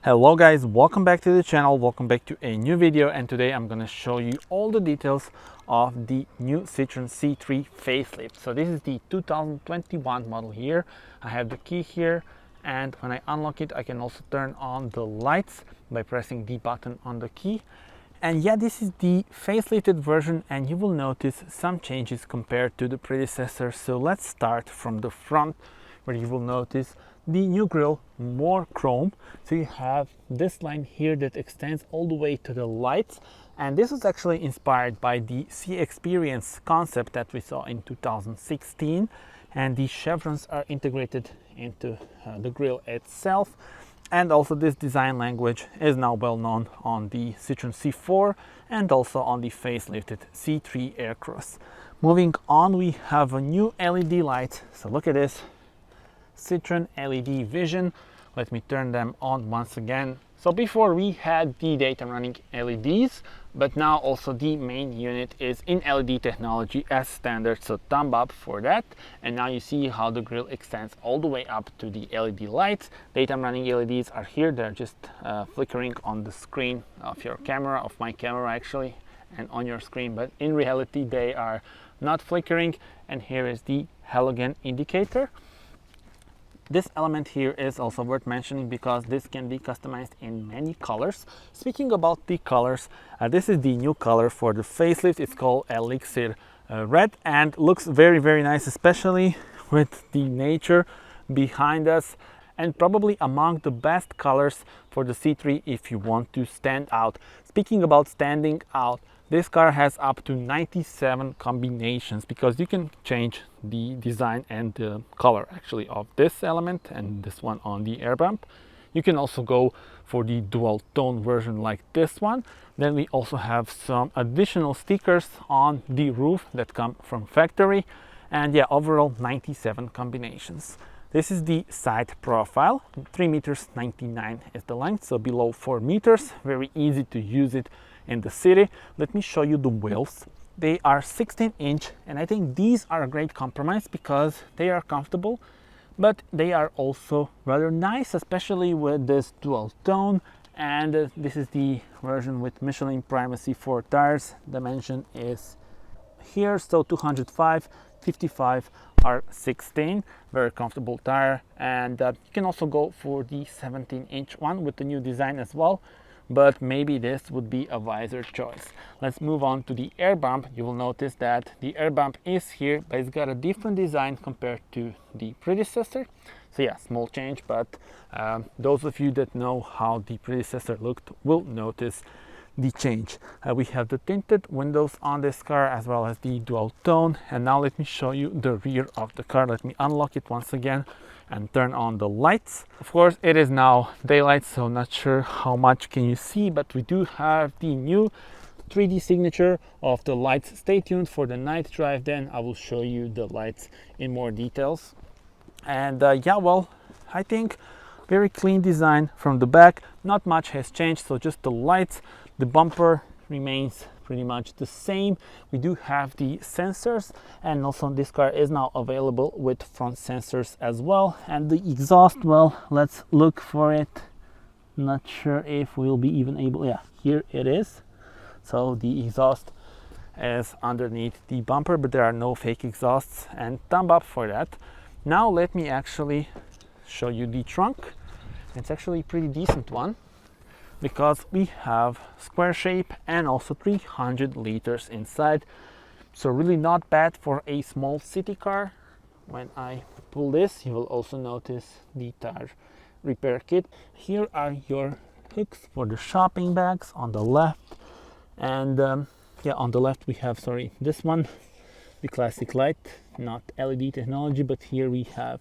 Hello guys, welcome back to the channel, welcome back to a new video, and today I'm going to show you all the details of the new Citroen C3 facelift. So this is the 2021 model here. I have the key here, and when I unlock it I can also turn on the lights by pressing the button on the key. And yeah, this is the facelifted version, and you will notice some changes compared to the predecessor. So let's start from the front, where you will notice the new grille, more chrome. So you have this line here that extends all the way to the lights, and this was actually inspired by the C Experience concept that we saw in 2016, and the chevrons are integrated into the grille itself. And also this design language is now well known on the Citroen C4 and also on the facelifted C3 Aircross. Moving on, we have a new LED light. So look at this, Citroen LED Vision. Let me turn them on once again. So before we had the daytime running LEDs, but now also the main unit is in LED technology as standard, so thumb up for that. And now you see how the grille extends all the way up to the LED lights. Daytime running LEDs are here, they're just flickering on the screen of your camera, of my camera actually, and on your screen, but in reality they are not flickering. And here is the halogen indicator. This element here is also worth mentioning because this can be customized in many colors. Speaking about the colors, this is the new color for the facelift. It's called ELIXIR Red, and looks very nice, especially with the nature behind us, and probably among the best colors for the C3 if you want to stand out. Speaking about standing out, this car has up to 97 combinations, because you can change the design and the color actually of this element and this one on the air bump. You can also go for the dual tone version like this one. Then we also have some additional stickers on the roof that come from factory, and yeah, overall 97 combinations. This is the side profile. 3 meters 99 is the length, so below 4 meters. Very easy to use it in the city. Let me show you the wheels. They are 16-inch, and I think these are a great compromise because they are comfortable, but they are also rather nice, especially with this dual tone. And this is the version with Michelin Primacy 4 tires. Dimension is here, so 205, 55 are 16. Very comfortable tire. And you can also go for the 17-inch one with the new design as well, but maybe this would be a wiser choice. Let's move on to the air bump. You will notice that the air bump is here, but it's got a different design compared to the predecessor. So yeah, small change, but those of you that know how the predecessor looked will notice the change. We have the tinted windows on this car as well as the dual tone. And now let me show you the rear of the car. Let me unlock it once again and turn on the lights. Of course, it is now daylight, so not sure how much can you see, but we do have the new 3D signature of the lights. Stay tuned for the night drive, then I will show you the lights in more details. And yeah, well, I think very clean design from the back. Not much has changed, so just the lights. The bumper remains pretty much the same. We do have the sensors, and also this car is now available with front sensors as well. And the exhaust, well, let's look for it. Not sure if we'll be even able, yeah, here it is. So the exhaust is underneath the bumper, but there are no fake exhausts, and thumb up for that. Now let me actually show you the trunk. It's actually a pretty decent one, because we have square shape and also 300 liters inside. So really not bad for a small city car. When I pull this, you will also notice the tire repair kit. Here are your hooks for the shopping bags on the left. And yeah, on the left we have, sorry, this one, the classic light, not LED technology, but here we have,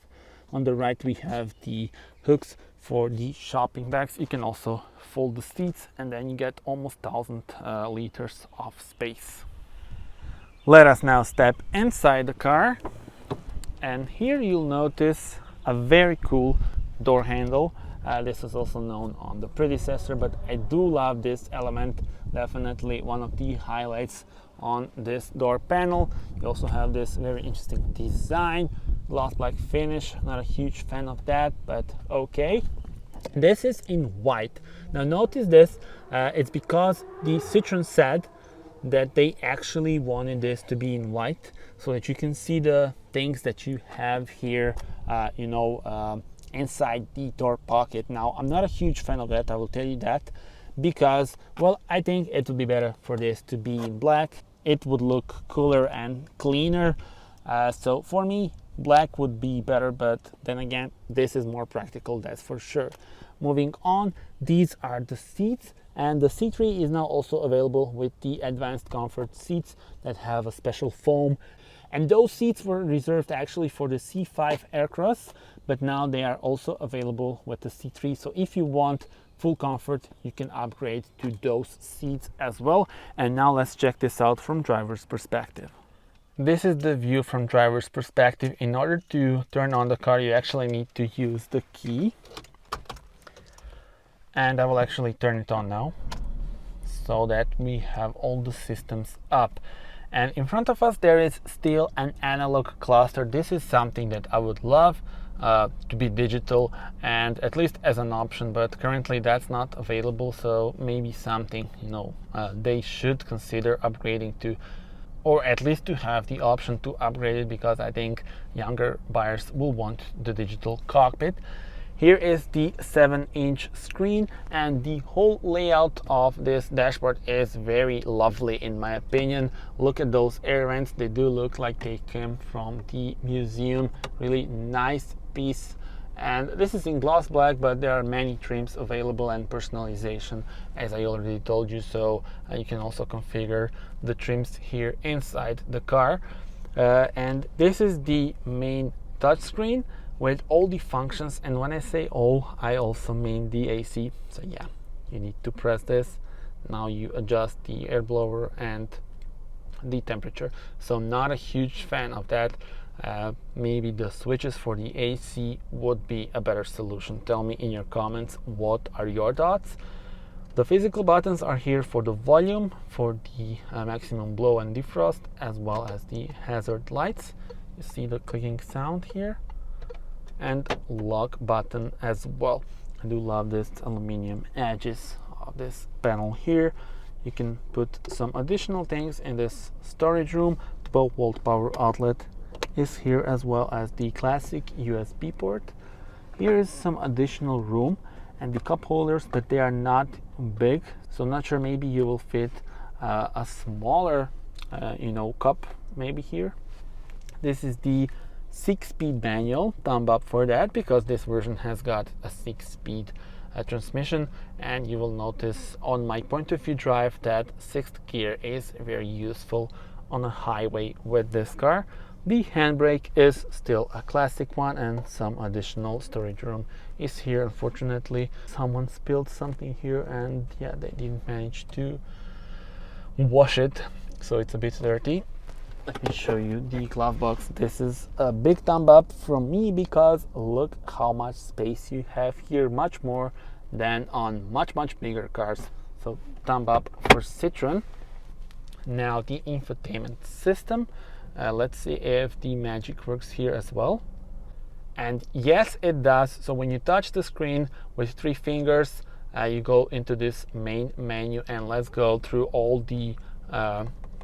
on the right we have the hooks for the shopping bags. You can also fold the seats, and then you get almost 1000 liters of space. Let us now step inside the car, and here you'll notice a very cool door handle. This is also known on the predecessor, but I do love this element. Definitely one of the highlights on this door panel. You also have this very interesting design, gloss black finish. Not a huge fan of that, but okay. This is in white. Now notice this, it's because the Citroen said that they actually wanted this to be in white so that you can see the things that you have here, inside the door pocket. Now, I'm not a huge fan of that, I will tell you that, because, well, I think it would be better for this to be in black. It would look cooler and cleaner. So for me, black would be better, but then again, this is more practical, that's for sure. Moving on, these are the seats, and the C3 is now also available with the advanced comfort seats that have a special foam. And those seats were reserved actually for the C5 aircross, but now they are also available with the C3. So if you want full comfort, you can upgrade to those seats as well. And now let's check this out from driver's perspective. This is the view from driver's perspective. In order to turn on the car, you actually need to use the key. And I will actually turn it on now so that we have all the systems up. And in front of us there is still an analog cluster. This is something that I would love to be digital, and at least as an option, but currently that's not available. So maybe something they should consider upgrading to, or at least to have the option to upgrade it, because I think younger buyers will want the digital cockpit. Here is the 7-inch screen, and the whole layout of this dashboard is very lovely in my opinion. Look at those air vents, they do look like they came from the museum. Really nice piece. And this is in gloss black, but there are many trims available and personalization, as I already told you. So you can also configure the trims here inside the car. And this is the main touchscreen with all the functions, and when I say all, I also mean the AC. So yeah, you need to press this. Now you adjust the air blower and the temperature. So not a huge fan of that. Maybe the switches for the AC would be a better solution. Tell me in your comments what are your thoughts. The physical buttons are here for the volume, for the maximum blow and defrost, as well as the hazard lights. You see the clicking sound here, and lock button as well. I do love this aluminum edges of this panel here. You can put some additional things in this storage room. 12-volt power outlet is here, as well as the classic USB port. Here is some additional room and the cup holders, but they are not big, so not sure, maybe you will fit a smaller cup maybe here. This is the 6-speed manual. Thumb up for that, because this version has got a 6-speed transmission, and you will notice on my point of view drive that 6th gear is very useful on a highway with this car. The handbrake is still a classic one, and some additional storage room is here. Unfortunately, someone spilled something here, and yeah, they didn't manage to wash it, so it's a bit dirty. Let me show you the glove box. This is a big thumb up from me, because look how much space you have here, much more than on much bigger cars. So thumb up for Citroen. Now the infotainment system. Let's see if the magic works here as well. And yes, it does. So when you touch the screen with 3 fingers, you go into this main menu, and let's go through all the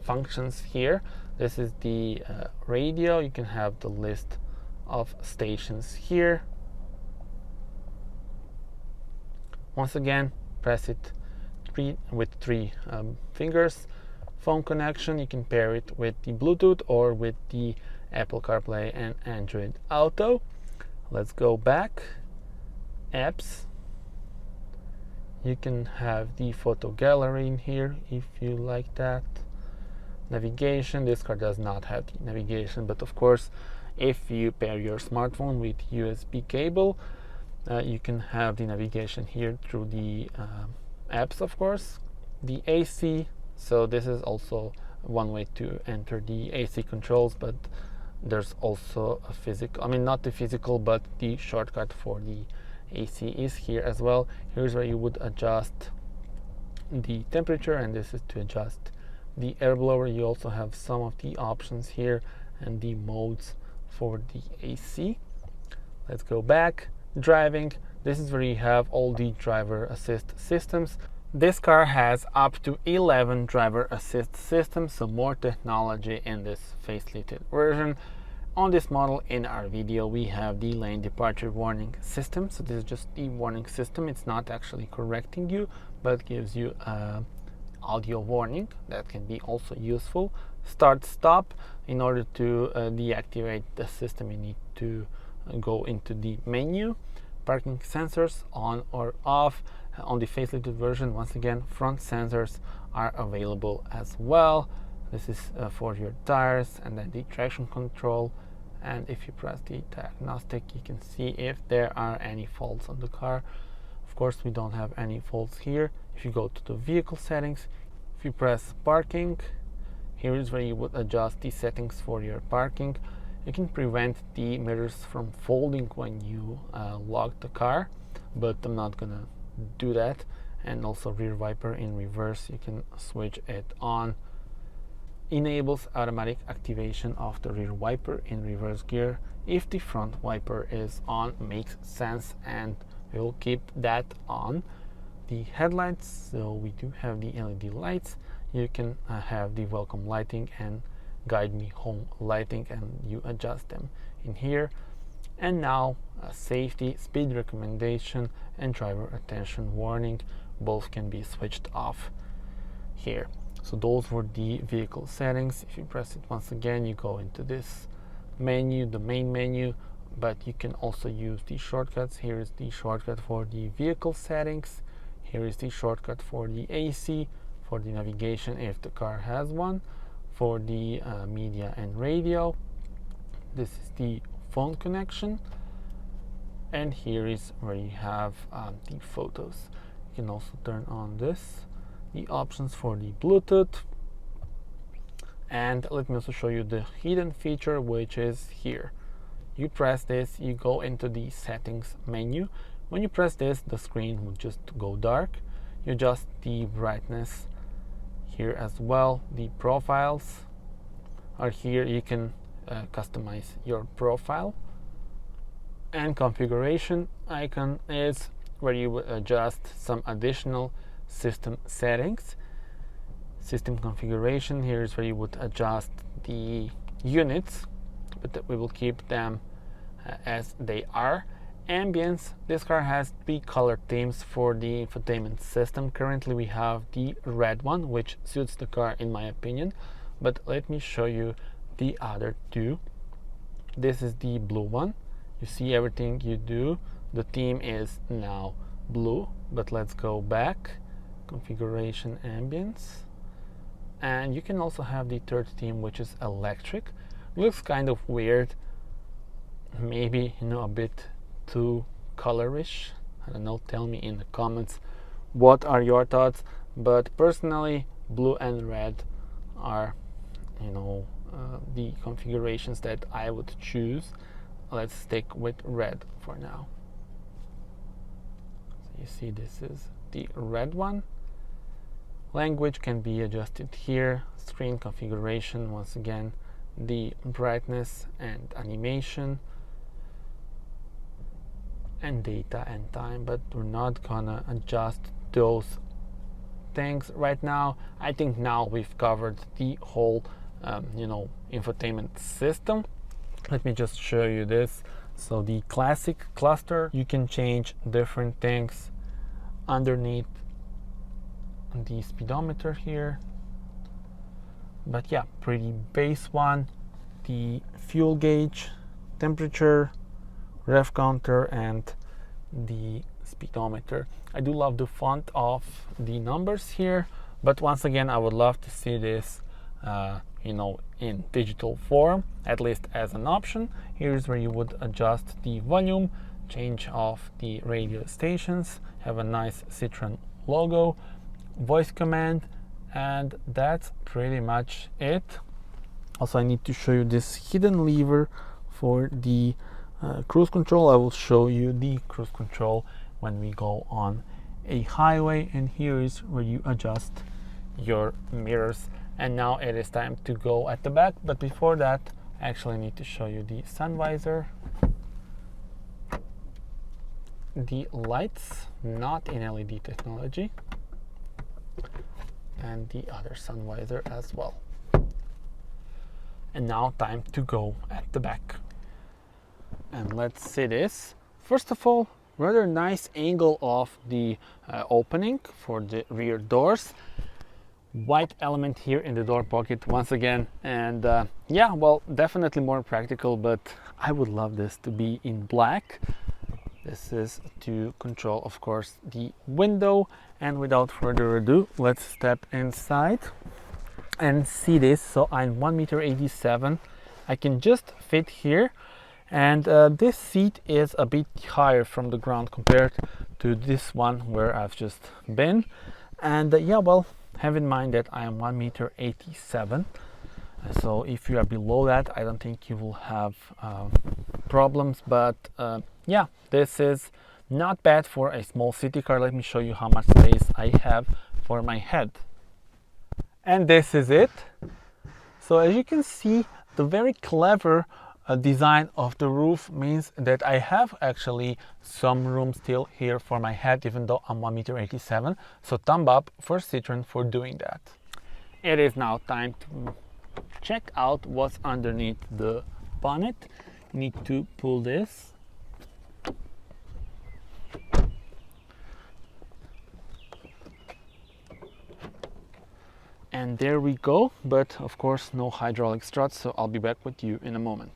functions here. This is the radio. You can have the list of stations here. Once again, press it with 3 fingers. Phone connection, you can pair it with the Bluetooth or with the Apple CarPlay and Android Auto. Let's go back. Apps. You can have the photo gallery in here if you like that. Navigation, this car does not have the navigation, but of course if you pair your smartphone with USB cable, you can have the navigation here through the apps, of course. The AC, so this is also one way to enter the AC controls, but there's also a physical, not the physical, but the shortcut for the AC is here as well. Here's where you would adjust the temperature, and this is to adjust the air blower. You also have some of the options here and the modes for the AC. Let's go back. Driving. This is where you have all the driver assist systems. This car has up to 11 driver assist systems, so more technology in this facelifted version. On this model in our video we have the lane departure warning system. So this is just the warning system. It's not actually correcting you, but gives you a audio warning that can be also useful. Start stop. In order to deactivate the system, you need to go into the menu. Parking sensors on or off. On the facelifted version, once again, front sensors are available as well. This is for your tires, and then the traction control. And if you press the diagnostic, you can see if there are any faults on the car. Of course, we don't have any faults here. If you go to the vehicle settings, if you press parking, here is where you would adjust the settings for your parking. You can prevent the mirrors from folding when you lock the car, but I'm not gonna do that. And also rear wiper in reverse, you can switch it on. Enables automatic activation of the rear wiper in reverse gear if the front wiper is on. Makes sense, and we'll keep that on. The headlights, so we do have the LED lights. You can have the welcome lighting and guide me home lighting, and you adjust them in here. And now safety, speed recommendation, and driver attention warning, both can be switched off here. So those were the vehicle settings. If you press it once again, you go into this menu, the main menu, but you can also use the shortcuts. Here is the shortcut for the vehicle settings. Here is the shortcut for the AC, for the navigation if the car has one, for the media and radio. This is the phone connection, and here is where you have the photos. You can also turn on this, the options for the Bluetooth, and let me also show you the hidden feature, which is here. You press this, you go into the settings menu. When you press this, the screen will just go dark. You adjust the brightness here as well. The profiles are here. You can customize your profile, and configuration icon is where you will adjust some additional system settings. System configuration, here is where you would adjust the units, but we will keep them as they are. Ambience, this car has 3 color themes for the infotainment system. Currently we have the red one, which suits the car in my opinion, but let me show you the other 2. This is the blue one. You see everything you do, the theme is now blue, but let's go back. Configuration, ambience, and you can also have the third theme, which is electric. Looks kind of weird, maybe a bit too colorish. I don't know, tell me in the comments what are your thoughts, but personally blue and red are the configurations that I would choose. Let's stick with red for now. So you see this is the red one. Language can be adjusted here. Screen configuration, once again, the brightness and animation, and data and time, but we're not gonna adjust those things right now. I think now we've covered the whole infotainment system. Let me just show you this. So the classic cluster, you can change different things underneath the speedometer here, but yeah, pretty base one. The fuel gauge, temperature, rev counter, and the speedometer. I do love the font of the numbers here, but once again I would love to see this in digital form, at least as an option. Here's where you would adjust the volume, change off the radio stations, have a nice Citroen logo, voice command, and that's pretty much it. Also, I need to show you this hidden lever for the cruise control. I will show you the cruise control when we go on a highway, and here is where you adjust your mirrors. And now it is time to go at the back, but before that I actually need to show you the sun visor. the lights, not in LED technology, and the other sun visor as well. And now time to go at the back. And let's see this. First of all, rather nice angle of the opening for the rear doors. White element here in the door pocket once again, and yeah, well, definitely more practical, but I would love this to be in black. This is to control, of course, the window. And without further ado, let's step inside and see this. So I'm 1.87 m. I can just fit here, and this seat is a bit higher from the ground compared to this one where I've just been. And yeah, well, have in mind that I am 1.87 m. So if you are below that, I don't think you will have problems, but yeah, this is not bad for a small city car. Let me show you how much space I have for my head. And this is it. So as you can see, the very clever design of the roof means that I have actually some room still here for my head, even though I'm 1.87 m. So thumb up for Citroen for doing that. It is now time to check out what's underneath the bonnet. You need to pull this. And there we go, but of course no hydraulic struts, so I'll be back with you in a moment.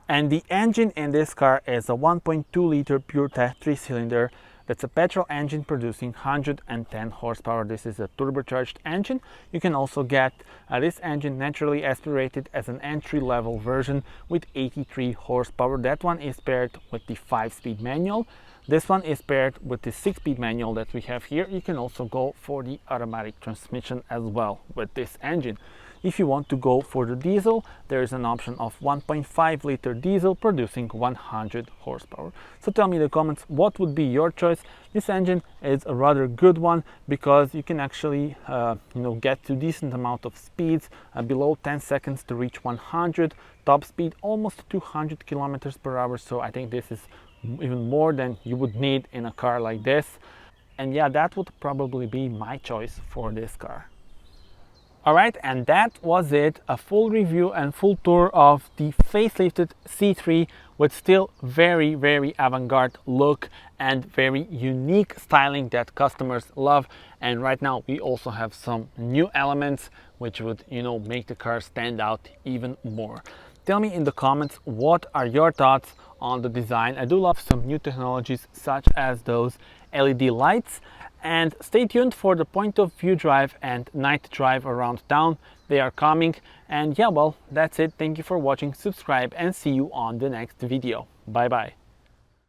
And the engine in this car is a 1.2 liter PureTech 3-cylinder. That's a petrol engine producing 110 horsepower. This is a turbocharged engine. You can also get this engine naturally aspirated as an entry-level version with 83 horsepower. That one is paired with the 5-speed manual. This one is paired with the 6-speed manual that we have here. You can also go for the automatic transmission as well with this engine. If you want to go for the diesel, there is an option of 1.5 liter diesel producing 100 horsepower. So tell me in the comments, what would be your choice? This engine is a rather good one because you can actually get to decent amount of speeds, below 10 seconds to reach 100, top speed almost 200 kilometers per hour. So I think this is even more than you would need in a car like this. And yeah, that would probably be my choice for this car. Alright, and that was it, a full review and full tour of the facelifted C3 with still very avant-garde look and very unique styling that customers love. And right now we also have some new elements which would, make the car stand out even more. Tell me in the comments, what are your thoughts on the design? I do love some new technologies such as those LED lights. And stay tuned for the point of view drive and night drive around town. They are coming. And yeah, well, that's it. Thank you for watching. Subscribe and see you on the next video. Bye bye.